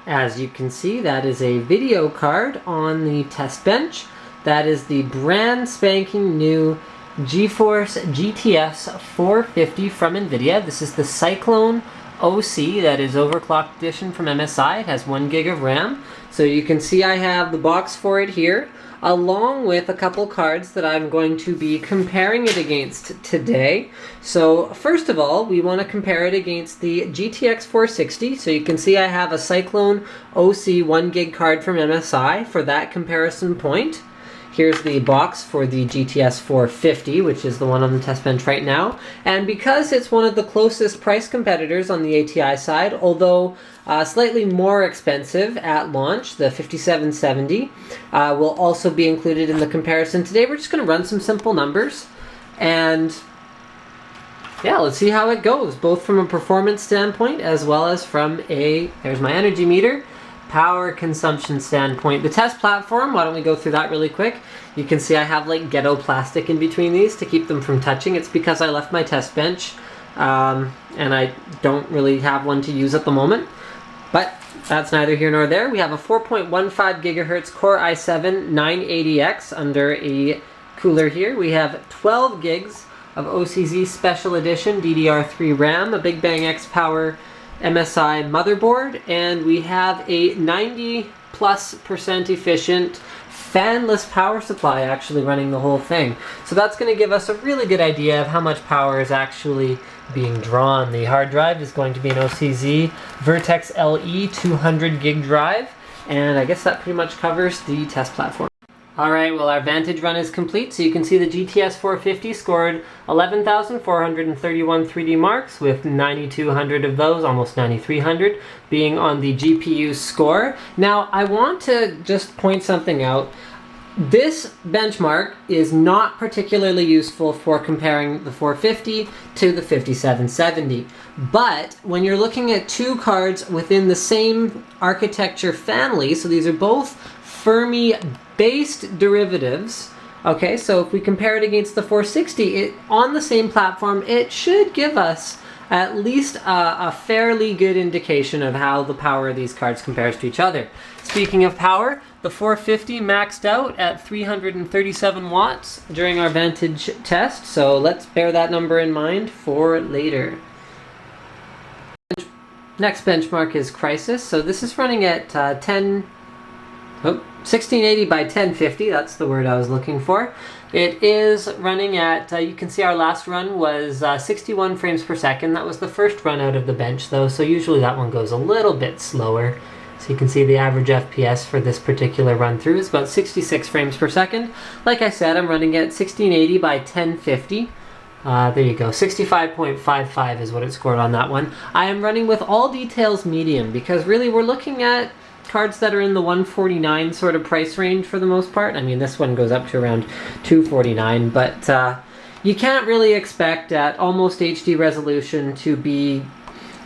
As you can see, that is a video card on the test bench. That is the brand spanking new GeForce GTS 450 from NVIDIA. This is the Cyclone OC, that is overclocked edition from MSI. It has 1 gig of RAM. So you can see I have the box for it here, along with a couple cards that I'm going to be comparing it against today. So first of all, we want to compare it against the GTX 460. So you can see I have a Cyclone OC 1 gig card from MSI for that comparison point. Here's the box for the GTS 450, which is the one on the test bench right now. And because it's one of the closest price competitors on the ATI side, although slightly more expensive at launch, the 5770 will also be included in the comparison. Today we're just going to run some simple numbers, and yeah, let's see how it goes, both from a performance standpoint as well as from a, there's my energy meter, power consumption standpoint. The test platform, why don't we go through that really quick? You can see I have like ghetto plastic in between these to keep them from touching. It's because I left my test bench and I don't really have one to use at the moment. But that's neither here nor there. We have a 4.15 gigahertz Core i7 980X under a cooler here. We have 12 gigs of OCZ Special Edition DDR3 RAM, a Big Bang X Power MSI motherboard, and we have a 90+% efficient fanless power supply actually running the whole thing. So that's going to give us a really good idea of how much power is actually being drawn. The hard drive is going to be an OCZ Vertex LE 200 gig drive, and I guess that pretty much covers the test platform. Alright, well, our Vantage run is complete, so you can see the GTS 450 scored 11,431 3D marks, with 9,200 of those, almost 9,300, being on the GPU score. Now, I want to just point something out. This benchmark is not particularly useful for comparing the 450 to the 5770. But when you're looking at two cards within the same architecture family, so these are both Fermi-based derivatives, okay, so if we compare it against the 460, on the same platform, it should give us at least a fairly good indication of how the power of these cards compares to each other. Speaking of power, the 450 maxed out at 337 watts during our Vantage test, so let's bear that number in mind for later. Next benchmark is Crysis, so this is running at 1680 by 1050, that's the word I was looking for. It is running at, you can see our last run was 61 frames per second. That was the first run out of the bench though, so usually that one goes a little bit slower. So you can see the average FPS for this particular run through is about 66 frames per second. Like I said, I'm running at 1680 by 1050. There you go, 65.55 is what it scored on that one. I am running with all details medium because really we're looking at cards that are in the 149 sort of price range for the most part. I mean, this one goes up to around 249, but you can't really expect at almost HD resolution to be,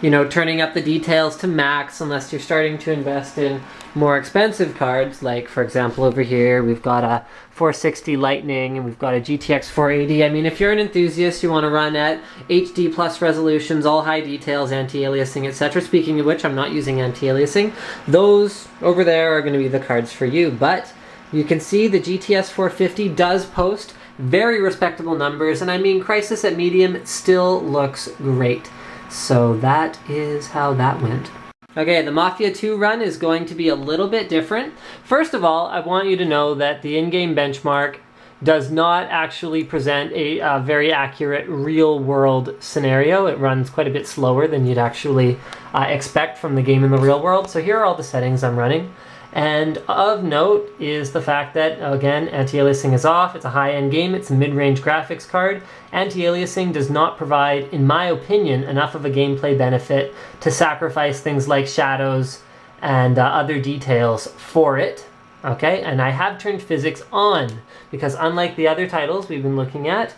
you know, turning up the details to max unless you're starting to invest in more expensive cards. Like, for example, over here we've got a 460 Lightning and we've got a GTX 480. I mean, if you're an enthusiast, you want to run at HD plus resolutions, all high details, anti-aliasing, etc. Speaking of which, I'm not using anti-aliasing. Those over there are going to be the cards for you. But you can see the GTS 450 does post very respectable numbers, and I mean, Crysis at medium still looks great. So that is how that went. Okay, the Mafia 2 run is going to be a little bit different. First of all, I want you to know that the in-game benchmark does not actually present a very accurate real-world scenario. It runs quite a bit slower than you'd actually expect from the game in the real world. So here are all the settings I'm running. And of note is the fact that, again, anti-aliasing is off. It's a high-end game. It's a mid-range graphics card. Anti-aliasing does not provide, in my opinion, enough of a gameplay benefit to sacrifice things like shadows and other details for it. Okay, and I have turned physics on because unlike the other titles we've been looking at,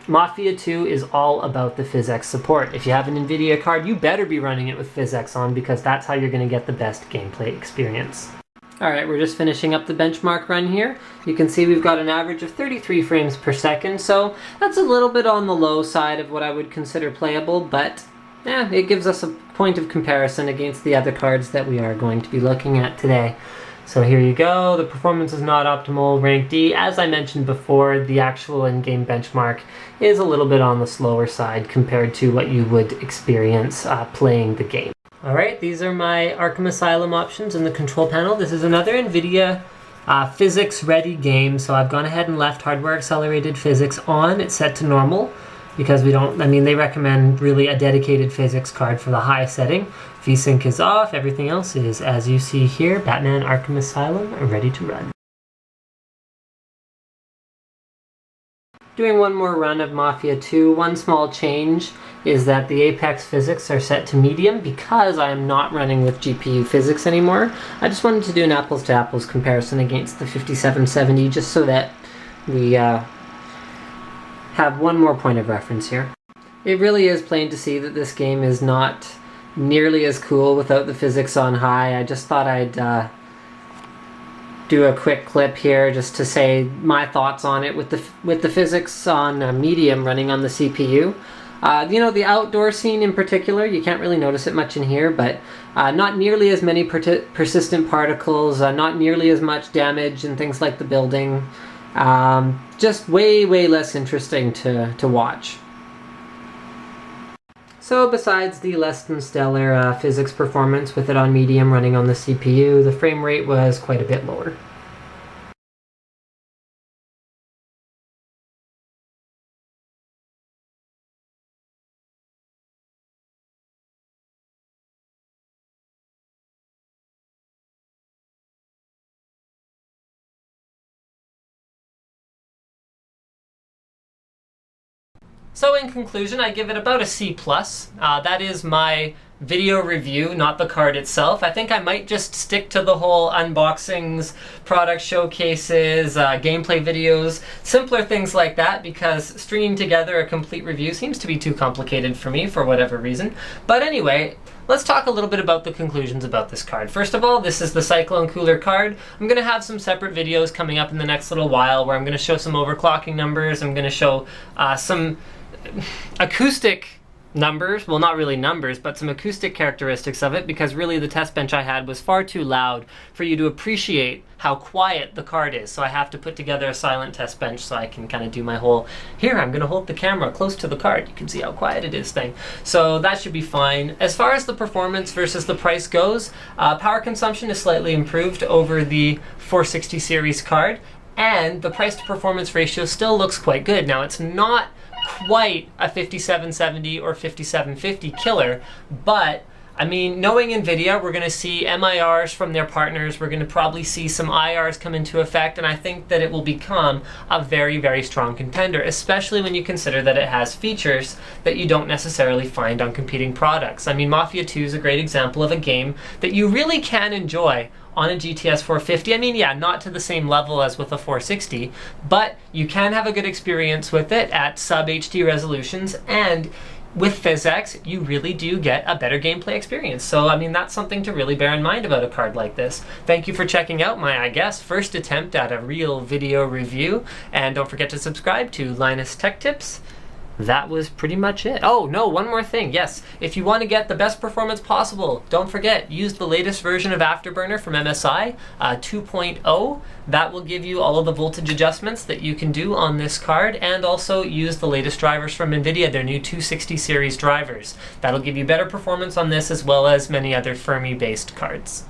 Mafia 2 is all about the PhysX support. If you have an NVIDIA card, you better be running it with PhysX on because that's how you're going to get the best gameplay experience. Alright, we're just finishing up the benchmark run here. You can see we've got an average of 33 frames per second, so that's a little bit on the low side of what I would consider playable, but it gives us a point of comparison against the other cards that we are going to be looking at today. So here you go, the performance is not optimal, rank D. As I mentioned before, the actual in-game benchmark is a little bit on the slower side compared to what you would experience playing the game. Alright, these are my Arkham Asylum options in the control panel. This is another NVIDIA physics-ready game, so I've gone ahead and left hardware accelerated physics on. It's set to normal because they recommend really a dedicated physics card for the high setting. VSync is off, everything else is, as you see here, Batman Arkham Asylum ready to run. Doing one more run of Mafia 2, one small change is that the Apex physics are set to medium because I am not running with GPU physics anymore. I just wanted to do an apples to apples comparison against the 5770 just so that we have one more point of reference here. It really is plain to see that this game is not nearly as cool without the physics on high. I just thought I'd do a quick clip here just to say my thoughts on it with the physics on medium running on the CPU. The outdoor scene in particular, you can't really notice it much in here, but not nearly as many persistent particles, not nearly as much damage and things like the building. Just way less interesting to watch. So besides the less than stellar physics performance with it on medium running on the CPU, the frame rate was quite a bit lower. So in conclusion, I give it about a C+. That is my video review, not the card itself. I think I might just stick to the whole unboxings, product showcases, gameplay videos, simpler things like that, because stringing together a complete review seems to be too complicated for me for whatever reason. But anyway, let's talk a little bit about the conclusions about this card. First of all, this is the Cyclone Cooler card. I'm going to have some separate videos coming up in the next little while where I'm going to show some overclocking numbers. I'm going to show some acoustic numbers, well, not really numbers, but some acoustic characteristics of it, because really the test bench I had was far too loud for you to appreciate how quiet the card is. So I have to put together a silent test bench so I can kind of do my whole, here, I'm going to hold the camera close to the card, you can see how quiet it is thing. So that should be fine. As far as the performance versus the price goes, power consumption is slightly improved over the 460 series card, and the price to performance ratio still looks quite good. Now, it's not quite a 5770 or 5750 killer, but I mean, knowing NVIDIA, we're going to see MIRs from their partners, we're going to probably see some IRs come into effect, and I think that it will become a very strong contender, especially when you consider that it has features that you don't necessarily find on competing products. I mean, Mafia 2 is a great example of a game that you really can enjoy on a GTS 450. I mean, yeah, not to the same level as with a 460, but you can have a good experience with it at sub HD resolutions, and with physics, you really do get a better gameplay experience. So, I mean, that's something to really bear in mind about a card like this. Thank you for checking out my, I guess, first attempt at a real video review, and don't forget to subscribe to Linus Tech Tips. That was pretty much it. Oh, no, one more thing. Yes, if you want to get the best performance possible, don't forget, use the latest version of Afterburner from MSI, 2.0. That will give you all of the voltage adjustments that you can do on this card, and also use the latest drivers from NVIDIA, their new 260 series drivers. That'll give you better performance on this as well as many other Fermi-based cards.